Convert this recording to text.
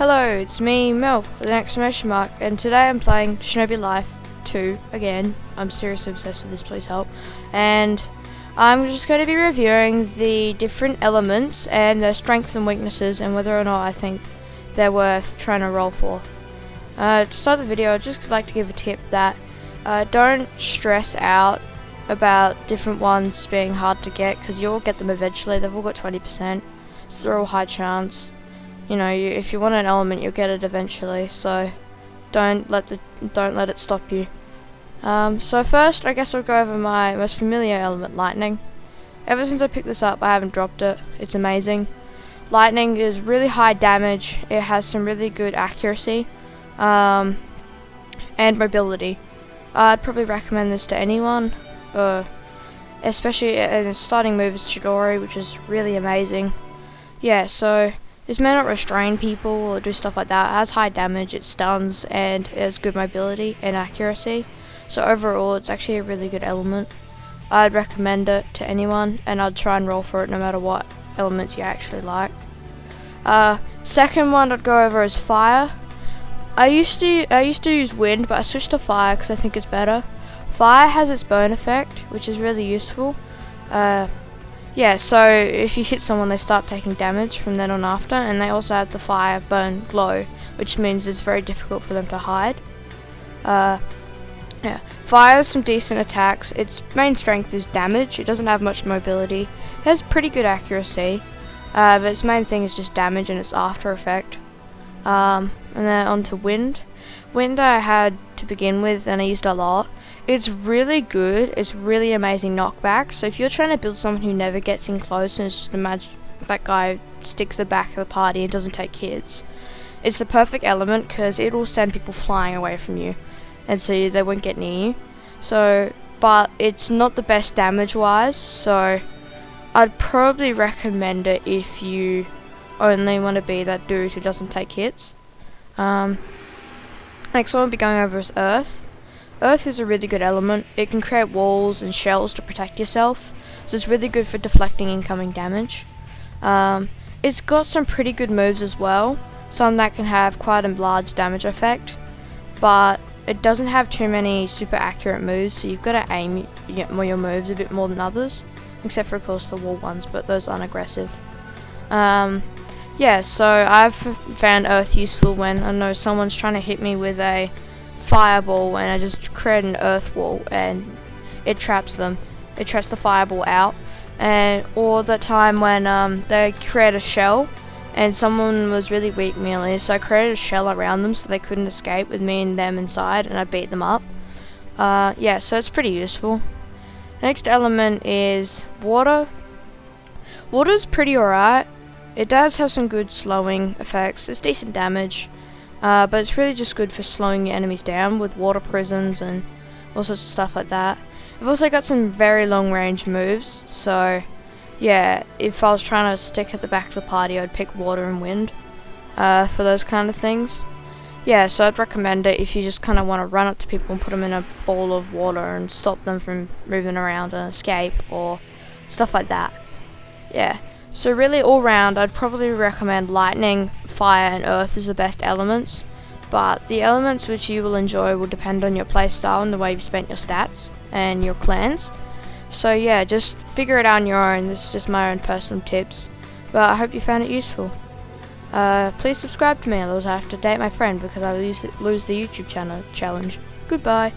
Hello, it's me, Mel, with an exclamation mark, and today I'm playing Shinobi Life 2 again. I'm seriously obsessed with this, please help. And I'm just going to be reviewing the different elements and their strengths and weaknesses and whether or not I think they're worth trying to roll for. To start the video, I'd just like to give a tip that don't stress out about different ones being hard to get, because you'll get them eventually. They've all got 20%, so they're all high chance. You know, if you want an element, you'll get it eventually. So don't let it stop you. So first, I guess I'll go over my most familiar element, lightning. Ever since I picked this up, I haven't dropped it. It's amazing. Lightning is really high damage. It has some really good accuracy, and mobility. I'd probably recommend this to anyone, especially in its starting move is Chidori, which is really amazing. Yeah, so this may not restrain people or do stuff like that. It has high damage, it stuns, and it has good mobility and accuracy. So overall, it's actually a really good element. I'd recommend it to anyone, and I'd try and roll for it no matter what elements you actually like. Second one I'd go over is fire. I used to use wind, but I switched to fire because I think it's better. Fire has its burn effect, which is really useful. Yeah, so if you hit someone, they start taking damage from then on after, and they also have the fire burn glow, which means it's very difficult for them to hide. Yeah, fire has some decent attacks. Its main strength is damage. It doesn't have much mobility. It has pretty good accuracy, but its main thing is just damage and its after effect. And then on to wind. Wind I had to begin with, and I used a lot. It's really good. It's really amazing knockback. So if you're trying to build someone who never gets in close, and it's just imagine that guy sticks the back of the party and doesn't take hits, it's the perfect element because it will send people flying away from you, and so they won't get near you. So, but it's not the best damage wise, so I'd probably recommend it if you only want to be that dude who doesn't take hits. Next one we'll be going over is earth. Earth is a really good element. It can create walls and shells to protect yourself, so it's really good for deflecting incoming damage. It's got some pretty good moves as well, some that can have quite a large damage effect, but it doesn't have too many super accurate moves, so you've got to aim your moves a bit more than others, except for of course the wall ones, but those aren't aggressive. Yeah, so I've found earth useful when I know someone's trying to hit me with a fireball, and I just create an earth wall and it traps them. It traps the fireball out. And or the time when they create a shell and someone was really weak melee, so I created a shell around them so they couldn't escape with me and them inside, and I beat them up. Yeah, so it's pretty useful. Next element is water. Water's pretty alright. It does have some good slowing effects. It's decent damage. But it's really just good for slowing your enemies down with water prisons and all sorts of stuff like that. I've also got some very long range moves, so yeah, if I was trying to stick at the back of the party, I'd pick water and wind for those kind of things. Yeah, so I'd recommend it if you just kind of want to run up to people and put them in a ball of water and stop them from moving around and escape or stuff like that. Yeah. So really all round, I'd probably recommend lightning, fire and earth as the best elements, but the elements which you will enjoy will depend on your playstyle and the way you've spent your stats and your clans. So yeah, just figure it out on your own. This is just my own personal tips, but I hope you found it useful. Please subscribe to me, otherwise I have to date my friend because I will lose the YouTube channel challenge. Goodbye.